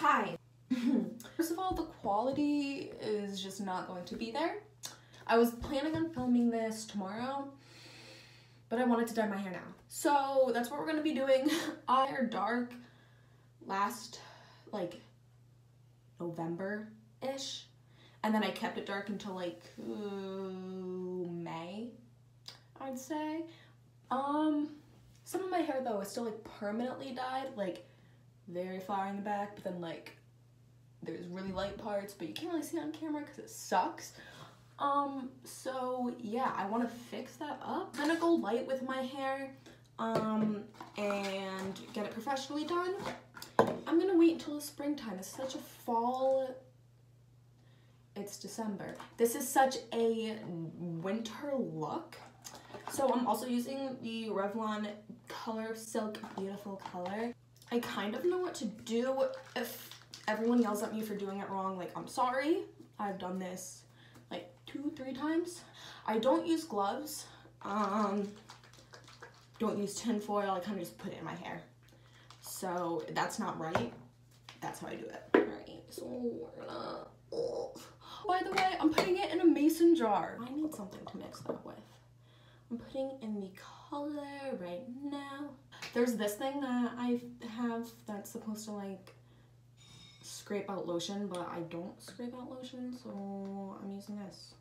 Hi. First of all, the quality is just not going to be there. I was planning on filming this tomorrow, but I wanted to dye my hair now. So that's what we're gonna be doing. I hair dark last like November-ish. And then I kept it dark until like May, I'd say. Some of my hair though is still like permanently dyed, like very far in the back, but then like there's really light parts, but you can't really see it on camera because it sucks. So yeah, I want to fix that up. I'm gonna go light with my hair, and get it professionally done. I'm gonna wait until the springtime. It's such a fall. It's December. This is such a winter look. So I'm also using the Revlon Color Silk Beautiful color. I kind of know what to do. If everyone yells at me for doing it wrong, like, I'm sorry. I've done this like 2-3 times. I don't use gloves. Don't use tin foil. I kind of just put it in my hair. So that's not right. That's how I do it. Alright, so we're gonna... By the way, I'm putting it in a mason jar. I need something to mix that with. I'm putting in the color right now. There's this thing that I have that's supposed to like scrape out lotion, but I don't scrape out lotion, so I'm using this.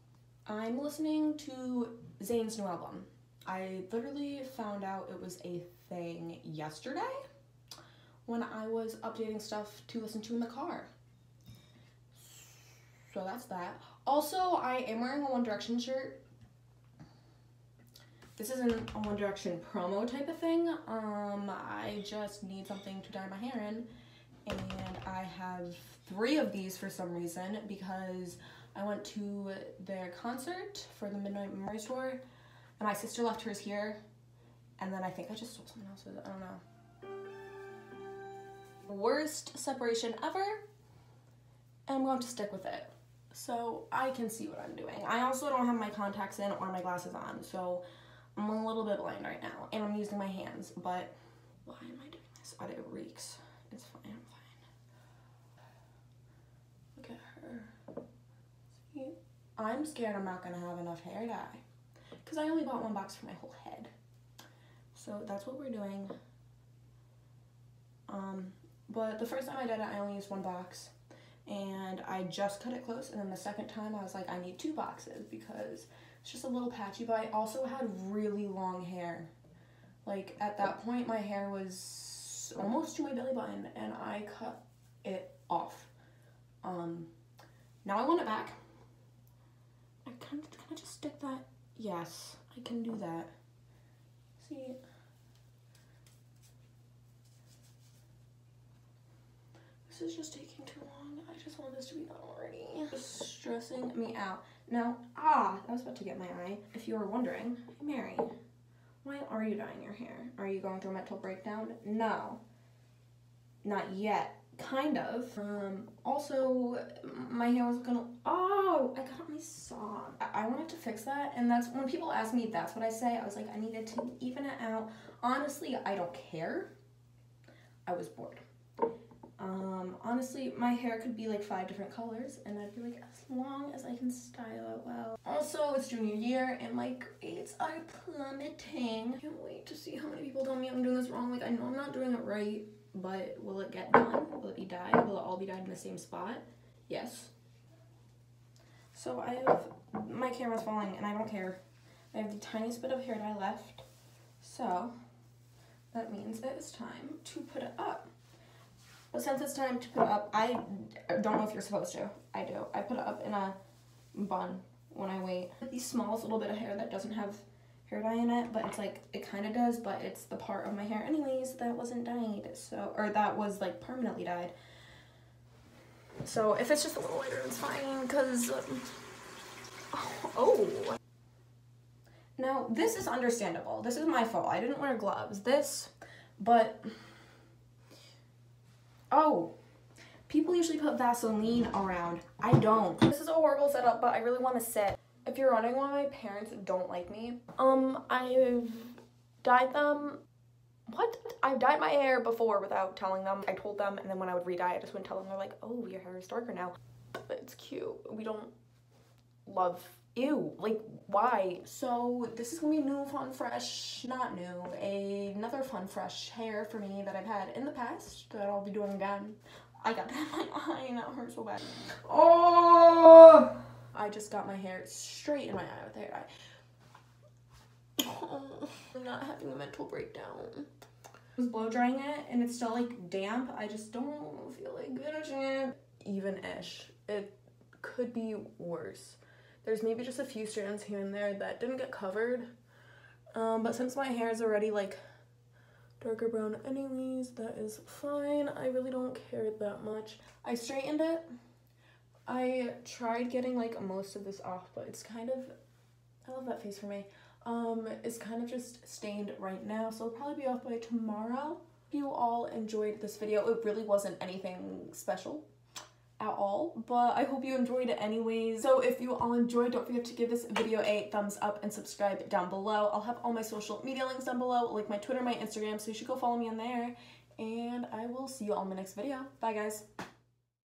I'm listening to Zayn's new album. I literally found out it was a thing yesterday when I was updating stuff to listen to in the car. So that's that. Also, I am wearing a One Direction shirt. This isn't a One Direction promo type of thing. I just need something to dye my hair in. And I have 3 of these for some reason because I went to their concert for the Midnight Memories tour and my sister left hers here. And then I think I just stole someone else's, I don't know. Worst separation ever. And I'm going to stick with it so I can see what I'm doing. I also don't have my contacts in or my glasses on, so I'm a little bit blind right now, and I'm using my hands, but why am I doing this? Oh, it reeks. It's fine, I'm fine. Look at her. See? I'm scared I'm not gonna have enough hair dye because I only bought 1 box for my whole head. So that's what we're doing. But the first time I did it, I only used 1 box. And I just cut it close, and then the second time I was like, I need 2 boxes because it's just a little patchy, but I also had really long hair. Like, at that point, my hair was almost to my belly button, and I cut it off. Now I want it back. Can I just stick that? Yes, I can do that. See? This is just taking too long. I just want this to be done already. It's stressing me out. Now, that was about to get my eye. If you were wondering, hey Mary, why are you dyeing your hair? Are you going through a mental breakdown? No. Not yet. Kind of. Also, my hair was gonna, I got my sock. I wanted to fix that, and that's, when people ask me, that's what I say. I was like, I needed to even it out. Honestly, I don't care. I was bored. Honestly, my hair could be like 5 different colors, and I'd be like, as long as I can style it well. Also, it's junior year, and my grades are plummeting. Can't wait to see how many people tell me I'm doing this wrong. Like, I know I'm not doing it right, but will it get done? Will it be dyed? Will it all be dyed in the same spot? Yes. So my camera's falling, and I don't care. I have the tiniest bit of hair dye left, so that means it is time to put it up. But since it's time to put it up, I don't know if you're supposed to. I do. I put it up in a bun when I wait. The smallest little bit of hair that doesn't have hair dye in it, but it's like, it kind of does, but it's the part of my hair anyways that wasn't dyed, so, or that was like permanently dyed. So if it's just a little lighter, it's fine, because, Now, this is understandable. This is my fault. I didn't wear gloves. People usually put Vaseline around. I don't. This is a horrible setup, but I really want to sit. If you're wondering why my parents don't like me, I've dyed them What? I've dyed my hair before without telling them. I told them, and then when I would re-dye, I just wouldn't tell them. They're like, oh, your hair is darker now. But it's cute. We don't love, ew, like, why? So this is gonna be a new fun fresh, not new, another fun fresh hair for me that I've had in the past that I'll be doing again. I got that in my eye and that hurts so bad. Oh! I just got my hair straight in my eye with the hair dye. Oh, I'm not having a mental breakdown. I was blow drying it and it's still like damp. I just don't feel like finishing it. Even-ish. It could be worse. There's maybe just a few strands here and there that didn't get covered. But since my hair is already like darker brown anyways, that is fine. I really don't care that much. I straightened it. I tried getting like most of this off, but it's kind of, I love that face for me. It's kind of just stained right now, so it'll probably be off by tomorrow. If you all enjoyed this video, it really wasn't anything special at all, but I hope you enjoyed it anyways. So if you all enjoyed, don't forget to give this video a thumbs up and subscribe down below. I'll have all my social media links down below, like my Twitter, my Instagram, so you should go follow me on there, and I will see you all in my next video. Bye guys.